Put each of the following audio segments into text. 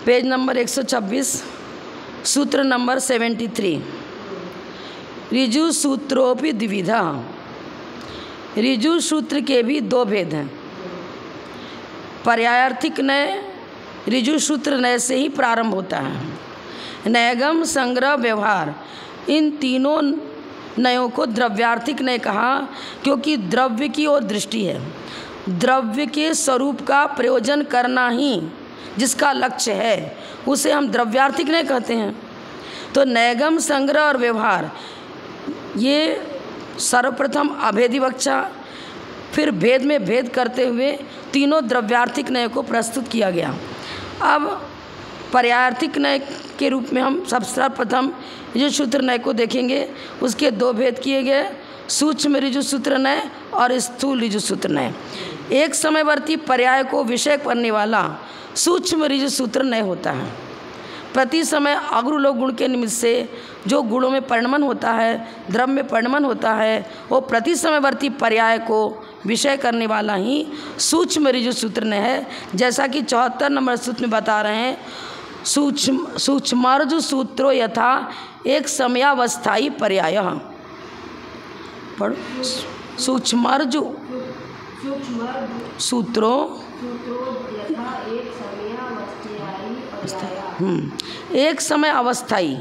Page number 126, सूत्र number 73। ऋजु सूत्रोपि द्विविधा। ऋजु सूत्र के भी दो भेद हैं। पर्यायार्थिक नय ऋजु सूत्र नय से ही प्रारंभ होता है। नयगम, संग्रह, व्यवहार, इन तीनों नयों को द्रव्यार्थिक नय कहा, क्योंकि द्रव्य की ओर दृष्टि है। द्रव्य के स्वरूप का प्रयोजन करना ही जिसका लक्ष्य है उसे हम द्रव्यार्थिक नय कहते हैं। तो नयगम, संग्रह और व्यवहार, ये सर्वप्रथम अभेदिवक्षा, फिर भेद में भेद करते हुए तीनों द्रव्यार्थिक नय को प्रस्तुत किया गया। अब पर्यायार्थिक नय के रूप में हम सर्वप्रथम ऋजु सूत्र नय को देखेंगे। उसके दो भेद किए गए, सूक्ष्म ऋजु सूत्र नय और स्थूल ऋजु सूत्र नय। एक समयवर्ती पर्याय को विषय करने वाला सूक्ष्म ऋजु सूत्र नय होता है। प्रति समय अग्रुलोक गुण के निमित्त से जो गुणों में परिणमन होता है, द्रव्य में परिणमन होता है, वो प्रति समयवर्ती पर्याय को विषय करने वाला ही सूक्ष्म ऋजु सूत्र नय है। जैसा कि 74 नंबर सूत्र में बता रहे हैं, सूक्ष्मार्जु सूत्रो यथा एक समयावस्थायी पर्याय। पढ़ो, सूक्ष्मार्जु सूत्रो एक समय अवस्थाई,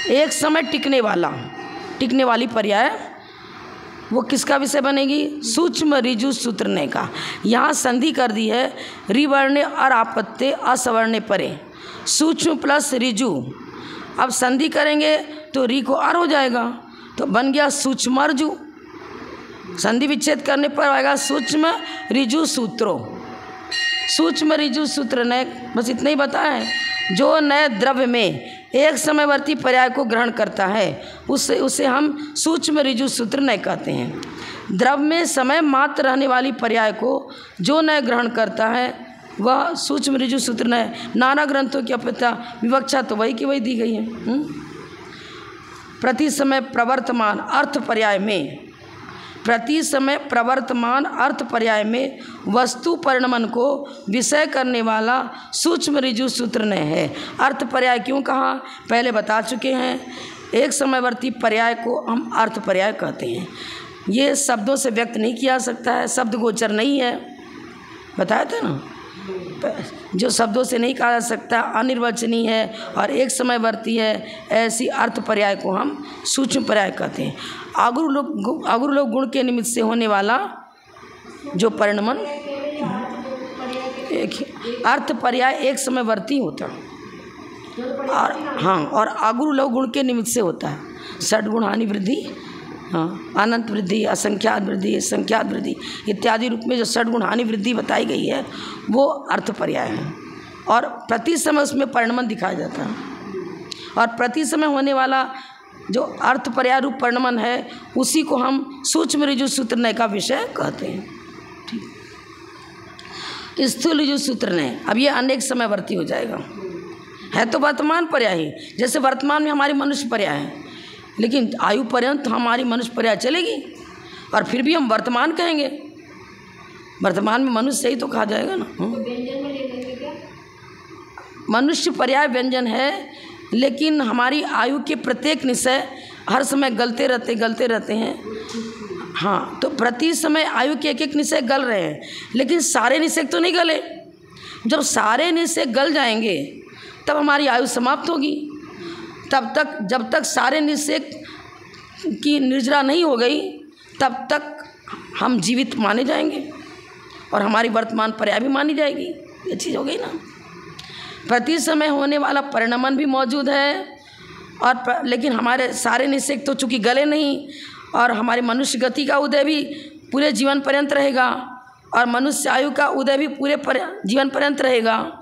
एक समय टिकने वाली पर्याय, वो किसका विषय बनेगी? सूक्ष्म ऋजु सूत्र नय का। यहाँ संधि कर दी है, रिवर्णे और आपत्ते असवर्णे परे, सूक्ष्म प्लस ऋजु। अब संधि करेंगे तो री को अर हो जाएगा, तो बन गया सूक्ष्मर्जु। संधि विच्छेद करने पर आएगा सूक्ष्म ऋजु सूत्रो। सूक्ष्म ऋजु सूत्र नय, बस इतना ही बताया है। जो नए द्रव्य में एक समयवर्ती पर्याय को ग्रहण करता है उसे हम सूक्ष्म ऋजु सूत्र नय कहते हैं। द्रव्य में समय मात्र रहने वाली पर्याय को जो नय ग्रहण करता है वह सूक्ष्म ऋजु सूत्र नय। नाना ग्रंथों की अपेक्षा विवक्षा तो वही की वही दी गई है। प्रति समय प्रवर्तमान अर्थ पर्याय में, प्रति समय प्रवर्तमान अर्थ पर्याय में वस्तु परिणमन को विषय करने वाला सूक्ष्म ऋजु सूत्र नय है। अर्थ पर्याय क्यों कहा, पहले बता चुके हैं। एक समयवर्ती पर्याय को हम अर्थ पर्याय कहते हैं। ये शब्दों से व्यक्त नहीं किया जा सकता है, शब्द गोचर नहीं है, बताया था ना। जो शब्दों से नहीं कहा जा सकता, अनिर्वचनीय है और एक समयवर्ती है, ऐसी अर्थ पर्याय को हम सूक्ष्म पर्याय कहते हैं। अग्रुलोक गुण के निमित्त से होने वाला जो परिणमन, एक अर्थ पर्याय एक समयवर्ती होता है और हाँ, और अग्रुलोक गुण के निमित्त से होता है। षड्गुण हानि वृद्धि, हाँ, अनंत वृद्धि, असंख्यात वृद्धि, संख्यात वृद्धि इत्यादि रूप में जो षड्गुण हानि वृद्धि बताई गई है वो अर्थ पर्याय है। और प्रति समय उसमें परिणमन दिखाया जाता है। और प्रति समय होने वाला जो अर्थ पर्याय रूप परिणमन है उसी को हम सूक्ष्म ऋजु सूत्र नय का विषय कहते हैं। ठीक। स्थूल ऋजु सूत्र नय, अब ये अनेक समयवर्ती हो जाएगा। है तो वर्तमान पर्याय ही, जैसे वर्तमान में हमारी मनुष्य पर्याय है, लेकिन आयु पर्यंत हमारी मनुष्य पर्याय चलेगी और फिर भी हम वर्तमान कहेंगे। वर्तमान में मनुष्य ही तो कहा जाएगा ना। मनुष्य पर्याय व्यंजन है, लेकिन हमारी आयु के प्रत्येक निश्चय हर समय गलते रहते हैं। हाँ, तो प्रति समय आयु के एक एक निश्चय गल रहे हैं, लेकिन सारे निश्चय तो नहीं गले। जब सारे निश्चय गल जाएंगे तब हमारी आयु समाप्त होगी। तब तक, जब तक सारे निश्चय की निर्जरा नहीं हो गई तब तक हम जीवित माने जाएंगे और हमारी वर्तमान पर्याय भी मानी जाएगी। ये चीज़ हो गई ना। प्रति समय होने वाला परिणमन भी मौजूद है और लेकिन हमारे सारे निश्चय तो चूँकि गले नहीं, और हमारी मनुष्य गति का उदय भी पूरे जीवन पर्यंत रहेगा और मनुष्य आयु का उदय भी पूरे जीवन पर्यंत रहेगा।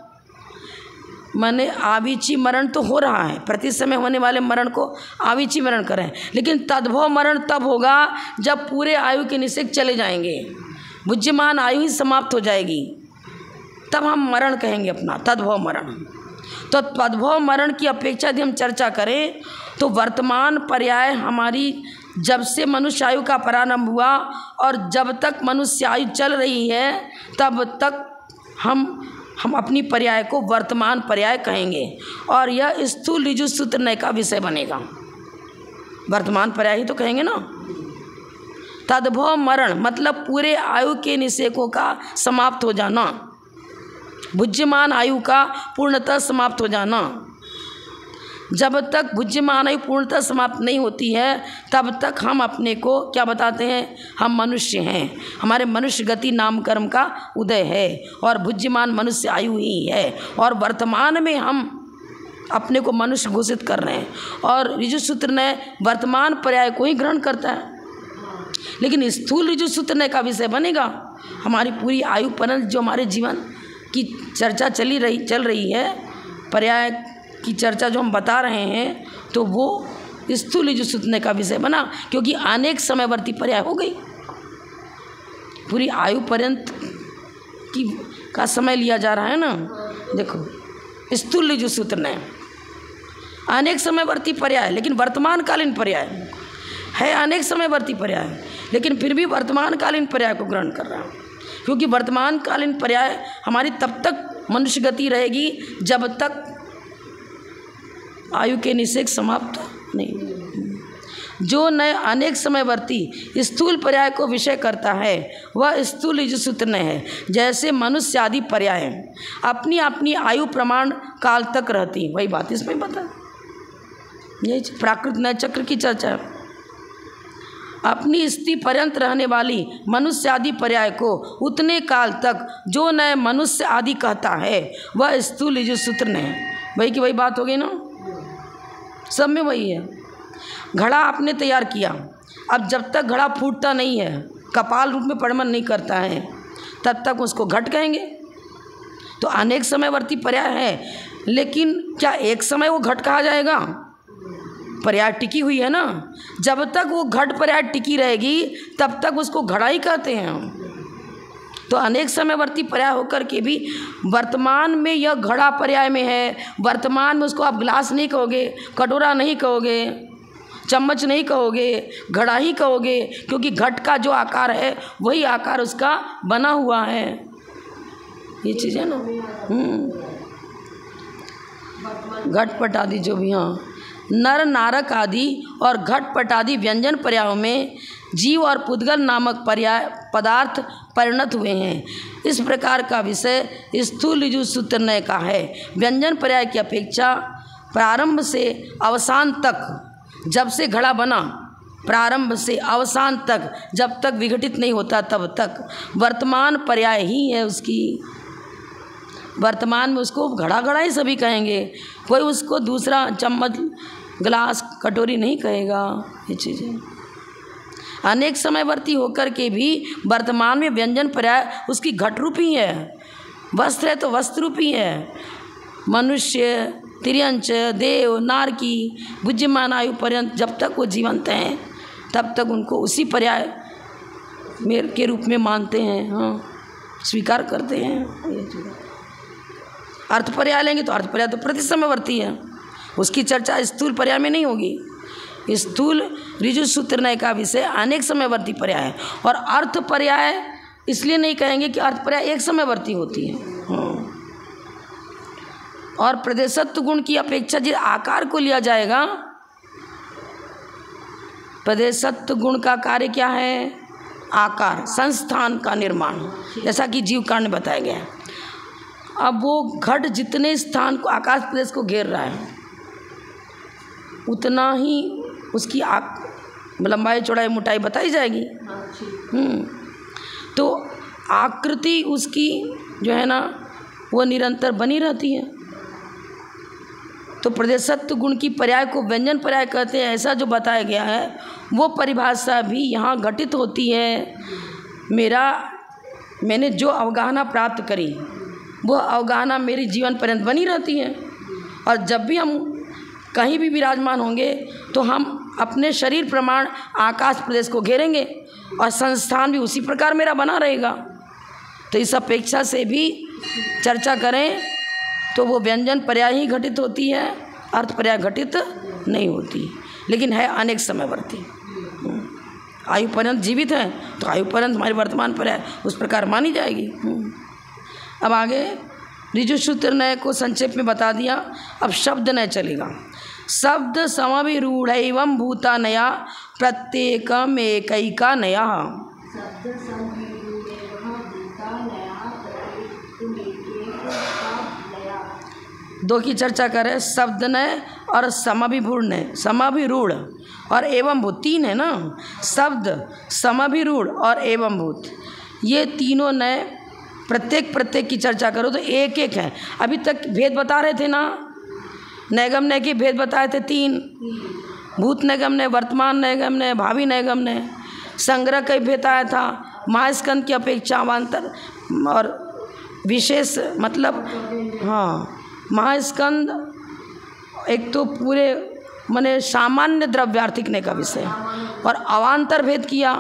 माने आविची मरण तो हो रहा है, प्रति समय होने वाले मरण को आविची मरण करें, लेकिन तद्भव मरण तब होगा जब पूरे आयु के निश्चय चले जाएंगे, बुद्धिमान आयु ही समाप्त हो जाएगी, तब हम मरण कहेंगे अपना, तद्भव मरण। तो तद्भव मरण की अपेक्षा यदि हम चर्चा करें तो वर्तमान पर्याय हमारी जब से मनुष्य आयु का प्रारंभ हुआ और जब तक मनुष्य आयु चल रही है तब तक हम अपनी पर्याय को वर्तमान पर्याय कहेंगे और यह स्थूल ऋजु सूत्र नय का विषय बनेगा। वर्तमान पर्याय ही तो कहेंगे ना। तद्भव मरण मतलब पूरे आयु के निषेकों का समाप्त हो जाना, भुज्यमान आयु का पूर्णतः समाप्त हो जाना। जब तक भुज्यमान आयु पूर्णतः समाप्त नहीं होती है तब तक हम अपने को क्या बताते हैं, हम मनुष्य हैं, हमारे मनुष्य गति नाम कर्म का उदय है और भुज्यमान मनुष्य आयु ही है। और वर्तमान में हम अपने को मनुष्य घोषित कर रहे हैं और ऋजु सूत्र ने वर्तमान पर्याय को ही ग्रहण करता है। लेकिन स्थूल ऋजु सूत्र ने का विषय बनेगा। हमारी पूरी आयु पर्यंत जो हमारे जीवन की चर्चा चल रही है, पर्याय की चर्चा जो हम बता रहे हैं, तो वो स्थूल ऋजु सूत्र का विषय बना, क्योंकि अनेक समयवर्ती पर्याय हो गई। पूरी आयु पर्यंत का समय लिया जा रहा है ना। देखो स्थूल ऋजु सूत्र ने अनेक समयवर्ती पर्याय, लेकिन वर्तमान कालीन पर्याय है, अनेक समयवर्ती पर्याय, लेकिन फिर भी वर्तमान कालीन पर्याय को ग्रहण कर रहा है। क्योंकि वर्तमान कालीन पर्याय हमारी तब तक मनुष्य गति रहेगी जब तक आयु के निषेक समाप्त नहीं। जो नए अनेक समयवर्ती स्थूल पर्याय को विषय करता है वह स्थूल ऋजु सूत्र न है। जैसे मनुष्य आदि पर्याय अपनी अपनी आयु प्रमाण काल तक रहती, वही बात इसमें बता, यही प्राकृत नय चक्र की चर्चा है। अपनी स्थिति पर्यंत रहने वाली मनुष्य आदि पर्याय को उतने काल तक जो नए मनुष्य आदि कहता है वह स्थूल ऋजु सूत्र न है। वही की वही बात हो गई ना, सब में वही है। घड़ा आपने तैयार किया, अब जब तक घड़ा फूटता नहीं है, कपाल रूप में परिणमन नहीं करता है, तब तक उसको घट कहेंगे। तो अनेक समयवर्ती पर्याय है, लेकिन क्या एक समय वो घट कहा जाएगा? पर्याय टिकी हुई है ना, जब तक वो घट पर्याय टिकी रहेगी तब तक उसको घड़ा ही कहते हैं हम। तो अनेक समयवर्ती पर्याय होकर के भी वर्तमान में यह घड़ा पर्याय में है। वर्तमान में उसको आप गिलास नहीं कहोगे, कटोरा नहीं कहोगे, चम्मच नहीं कहोगे, घड़ा ही कहोगे, क्योंकि घट का जो आकार है वही आकार उसका बना हुआ है। ये चीज़ है ना। घटपट आदि जो भी, हाँ, नर नारक आदि और घटपट आदि व्यंजन पर्यायों में जीव और पुद्गल नामक पर्याय पदार्थ परिणत हुए हैं। इस प्रकार का विषय स्थूल ऋजु सूत्र नय का है। व्यंजन पर्याय की अपेक्षा प्रारंभ से अवसान तक, जब से घड़ा बना, प्रारंभ से अवसान तक, जब तक विघटित नहीं होता तब तक वर्तमान पर्याय ही है उसकी। वर्तमान में उसको घड़ा घड़ा ही सभी कहेंगे, कोई उसको दूसरा चम्मच गिलास कटोरी नहीं कहेगा। ये चीज़ें अनेक समयवर्ती होकर के भी वर्तमान में व्यंजन पर्याय उसकी घट रूपी है। वस्त्र है तो वस्त्र रूपी है। मनुष्य, तिर्यंच, देव, नारकी, बुद्धिमान आयु पर्यंत जब तक वो जीवंत हैं तब तक उनको उसी पर्याय के रूप में मानते हैं, हाँ, स्वीकार करते हैं। अर्थ पर्याय लेंगे तो अर्थ पर्याय तो प्रति समयवर्ती है, उसकी चर्चा स्थूल पर्याय में नहीं होगी। स्थूल ऋजु सूत्र नय का विषय अनेक समयवर्ती पर्याय है। और अर्थ पर्याय इसलिए नहीं कहेंगे कि अर्थ पर्याय एक समयवर्ती होती है। और प्रदेशत्व गुण की अपेक्षा जिस आकार को लिया जाएगा, प्रदेशत्व गुण का कार्य क्या है? आकार, संस्थान का निर्माण, जैसा कि जीव कांड में बताया गया है। अब वो घट जितने स्थान को, आकाश प्रदेश को घेर रहा है, उतना ही उसकी लंबाई, चौड़ाई, मोटाई बताई जाएगी। तो आकृति उसकी जो है ना वो निरंतर बनी रहती है। तो प्रदेशत्व गुण की पर्याय को व्यंजन पर्याय कहते हैं, ऐसा जो बताया गया है वो परिभाषा भी यहाँ घटित होती है। मैंने जो अवगाहना प्राप्त करी वो अवगाहना मेरी जीवन पर्यंत बनी रहती है। और जब भी हम कहीं भी विराजमान होंगे तो हम अपने शरीर प्रमाण आकाश प्रदेश को घेरेंगे और संस्थान भी उसी प्रकार मेरा बना रहेगा। तो इस अपेक्षा से भी चर्चा करें तो वो व्यंजन पर्याय ही घटित होती है, अर्थ पर्याय घटित नहीं होती, लेकिन है अनेक समयवर्ती। आयु पर्यंत जीवित है तो आयु पर्यंत हमारी वर्तमान पर्याय उस प्रकार मानी जाएगी। अब आगे ऋजु सूत्र नय को संक्षेप में बता दिया। अब शब्द नय चलेगा। शब्द समभिरूढ़ एवं भूता नया प्रत्येकम एकैका नया। दो की चर्चा करें, शब्द नय और समभिरूढ़ नय। समभिरूढ़ और एवं भूत तीन है ना, शब्द समभिरूढ़ और एवं भूत, ये तीनों नय प्रत्येक की चर्चा करो तो एक एक है। अभी तक भेद बता रहे थे ना, नैगम नय के भेद बताए थे तीन, भूत नैगम नय, वर्तमान नैगम नय, भावी नैगम नय। संग्रह का भेद आया था, महास्कंद की अपेक्षा अवान्तर और विशेष, मतलब हाँ महास्कंद एक तो पूरे माने सामान्य द्रव्यार्थिक ने का विषय, और अवान्तर भेद किया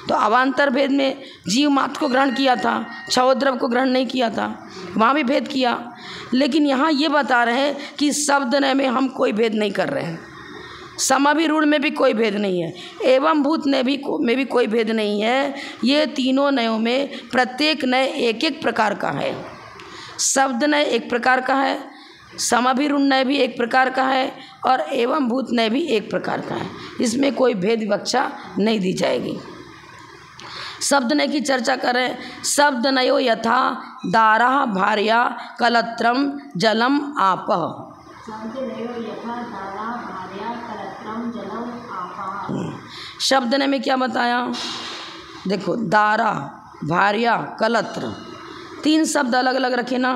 तो अवान्तर भेद में जीव मात्र को ग्रहण किया था, क्षवद्रव को ग्रहण नहीं किया था, वहाँ भी भेद किया। लेकिन यहाँ ये बता रहे हैं कि शब्द नय में हम कोई भेद नहीं कर रहे हैं, समभिरूढ़ में भी कोई भेद नहीं है, एवं भूत में भी कोई भेद नहीं है। ये तीनों नयों में प्रत्येक नय एक एक प्रकार का है। शब्द नय एक प्रकार का है, समभिरूढ़ नय भी एक प्रकार का है, और एवं भूत नय भी एक प्रकार का है। इसमें कोई भेद विवक्षा नहीं दी जाएगी। शब्द नय की चर्चा करें। शब्द नयो यथा दारा भार्या कलत्रम जलम आपः। शब्द नय में क्या बताया, देखो दारा भार्या कलत्र तीन शब्द अलग अलग रखे ना।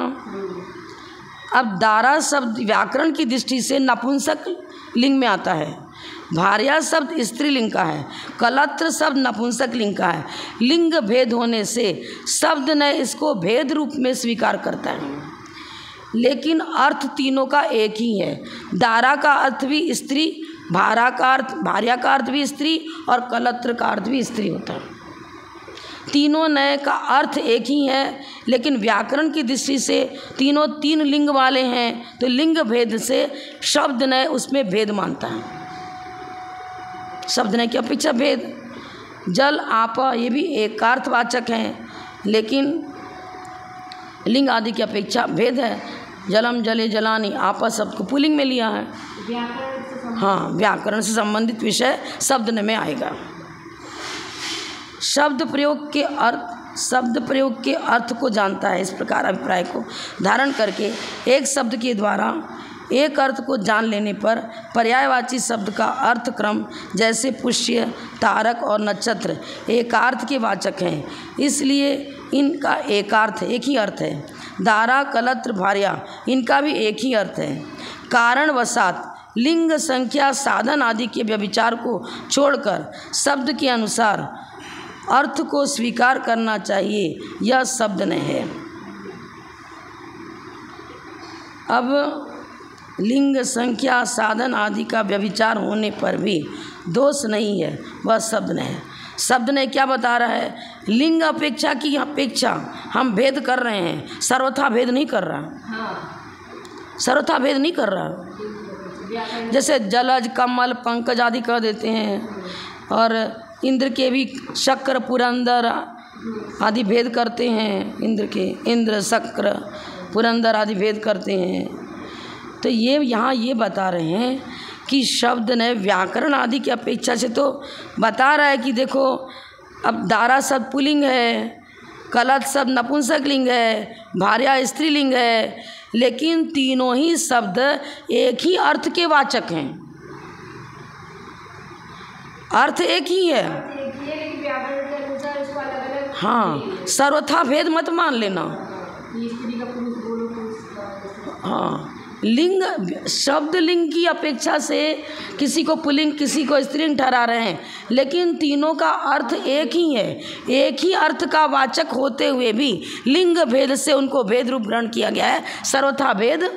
अब दारा शब्द व्याकरण की दृष्टि से नपुंसक लिंग में आता है, भार्या शब्द स्त्रीलिंग का है, कलत्र शब्द नपुंसक लिंग का है। लिंग भेद होने से शब्द नय इसको भेद रूप में स्वीकार करता है, लेकिन अर्थ तीनों का एक ही है। दारा का अर्थ भी स्त्री, भार्या का अर्थ भी स्त्री, और कलत्र का अर्थ भी स्त्री होता है। तीनों नय का अर्थ एक ही है, लेकिन व्याकरण की दृष्टि से तीनों तीन लिंग वाले हैं, तो लिंग भेद से शब्द नय उसमें भेद मानता है। शब्द नय की अपेक्षा भेद। जल आप ये भी एकार्थवाचक हैं, लेकिन लिंग आदि की अपेक्षा भेद है। जलम जले जलानी आपा शब्द को पुल्लिंग में लिया है। हाँ, व्याकरण से संबंधित विषय शब्द नय में आएगा। शब्द प्रयोग के अर्थ को जानता है। इस प्रकार अभिप्राय को धारण करके एक शब्द के द्वारा एक अर्थ को जान लेने पर पर्यायवाची शब्द का अर्थ क्रम, जैसे पुष्य, तारक और नक्षत्र एकार्थ के वाचक हैं, इसलिए इनका एकार्थ एक ही अर्थ है। दारा कलत्र भार्या इनका भी एक ही अर्थ है। कारणवशात लिंग संख्या साधन आदि के व्यभिचार को छोड़कर शब्द के अनुसार अर्थ को स्वीकार करना चाहिए, यह शब्द नय है। अब लिंग संख्या साधन आदि का व्यभिचार होने पर भी दोष नहीं है, वह शब्द नय है। शब्द नय क्या बता रहा है, लिंग अपेक्षा की अपेक्षा हम भेद कर रहे हैं, सर्वथा भेद नहीं कर रहा। सर्वथा भेद नहीं कर रहा। जैसे जलज कमल पंकज आदि कह देते हैं, और इंद्र के भी शक्र पुरंदर आदि भेद करते हैं। इंद्र के इंद्र शक्र पुरंदर आदि भेद करते हैं। तो ये यहाँ ये बता रहे हैं कि शब्द नय व्याकरण आदि की अपेक्षा से तो बता रहा है कि देखो, अब दारा शब्द पुल्लिंग है, कलत शब्द नपुंसक लिंग है, भार्या स्त्रीलिंग है, लेकिन तीनों ही शब्द एक ही अर्थ के वाचक हैं। अर्थ एक ही है। हाँ, सर्वथा भेद मत मान लेना। हाँ, लिंग शब्द लिंग की अपेक्षा से किसी को पुल्लिंग किसी को स्त्रीलिंग ठहरा रहे हैं, लेकिन तीनों का अर्थ एक ही है। एक ही अर्थ का वाचक होते हुए भी लिंग भेद से उनको भेद रूप ग्रहण किया गया है। सर्वथा भेद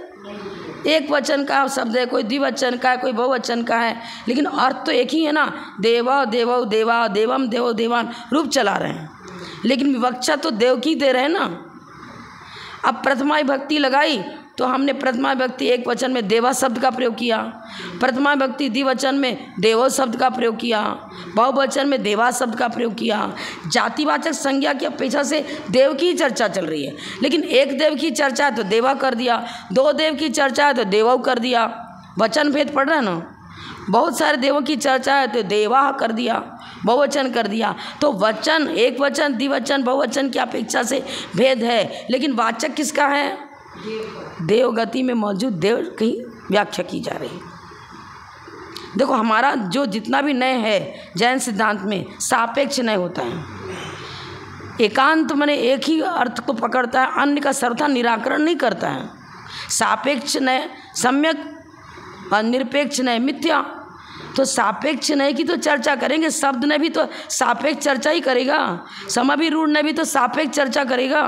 एक वचन का शब्द है, कोई द्विवचन का है, कोई बहुवचन का है, लेकिन अर्थ तो एक ही है ना। देवा देवो देवा देवम देवो देवान रूप चला रहे हैं, लेकिन विवक्षा तो देव की दे रहे हैं ना। अब प्रथमा विभक्ति लगाई तो हमने प्रथमा व्यक्ति एक वचन में देवा शब्द का प्रयोग किया, प्रथमा व्यक्ति द्विवचन में देवो शब्द का प्रयोग किया, बहुवचन में देवा शब्द का प्रयोग किया। जातिवाचक संज्ञा की अपेक्षा से देव की चर्चा चल रही है, लेकिन एक देव की चर्चा है तो देवा कर दिया, दो देव की चर्चा है तो देवो कर दिया। वचन भेद पड़ रहा है ना, बहुत सारे देवों की चर्चा है तो देवा कर दिया, बहुवचन कर दिया। तो वचन एक वचन द्विवचन बहुवचन की अपेक्षा से भेद है, लेकिन वाचक किसका है? देव गति में मौजूद देव की व्याख्या की जा रही है। देखो हमारा जो जितना भी नय है जैन सिद्धांत में सापेक्ष नय होता है। एकांत माने एक ही अर्थ को पकड़ता है, अन्य का सर्वथा निराकरण नहीं करता है। सापेक्ष नय सम्यक और निरपेक्ष नय मिथ्या। तो सापेक्ष नय की तो चर्चा करेंगे, शब्द ने भी तो सापेक्ष चर्चा ही करेगा, समाभिरूढ़ ने भी तो सापेक्ष चर्चा करेगा।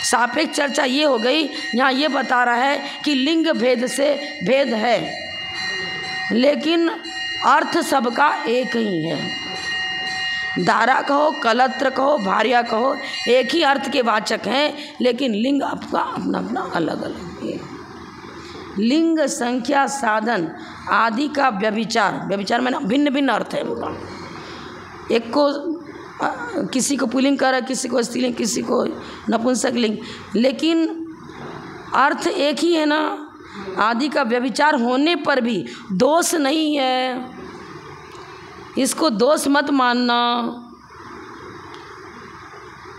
सापेक्ष चर्चा ये हो गई, यहाँ ये बता रहा है कि लिंग भेद से भेद है, लेकिन अर्थ सबका एक ही है। दारा कहो, कलत्र कहो, भार्या कहो, एक ही अर्थ के वाचक हैं, लेकिन लिंग आपका अपना अपना अलग अलग है। लिंग संख्या साधन आदि का व्यभिचार, व्यभिचार में भिन्न भिन्न अर्थ है उनका। एक को किसी को पुल्लिंग कर, किसी को स्त्रीलिंग, किसी को नपुंसक लिंग, लेकिन अर्थ एक ही है ना। आदि का व्यभिचार होने पर भी दोष नहीं है, इसको दोष मत मानना।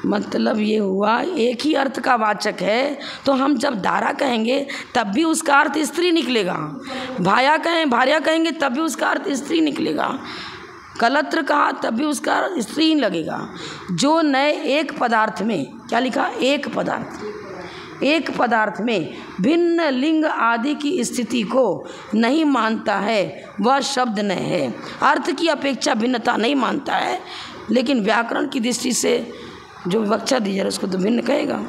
मतलब ये हुआ एक ही अर्थ का वाचक है, तो हम जब दारा कहेंगे तब भी उसका अर्थ स्त्री निकलेगा, भाया भार्या कहेंगे तब भी उसका अर्थ स्त्री निकलेगा, कलत्र कहा तब भी उसका अर्थ स्त्री ही लगेगा। जो नए एक पदार्थ में क्या लिखा, एक पदार्थ में भिन्न लिंग आदि की स्थिति को नहीं मानता है वह शब्द नय है। अर्थ की अपेक्षा भिन्नता नहीं मानता है, लेकिन व्याकरण की दृष्टि से जो विवक्षा दी जा रही है उसको तो भिन्न कहेगा।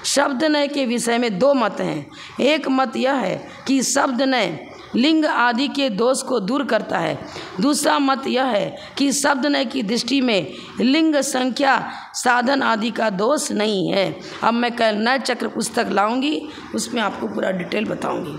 शब्द नय के विषय में दो मत हैं। एक मत यह है कि शब्द नय लिंग आदि के दोष को दूर करता है, दूसरा मत यह है कि शब्द नय की दृष्टि में लिंग संख्या साधन आदि का दोष नहीं है। अब मैं कल नय चक्र पुस्तक लाऊंगी, उसमें आपको पूरा डिटेल बताऊंगी।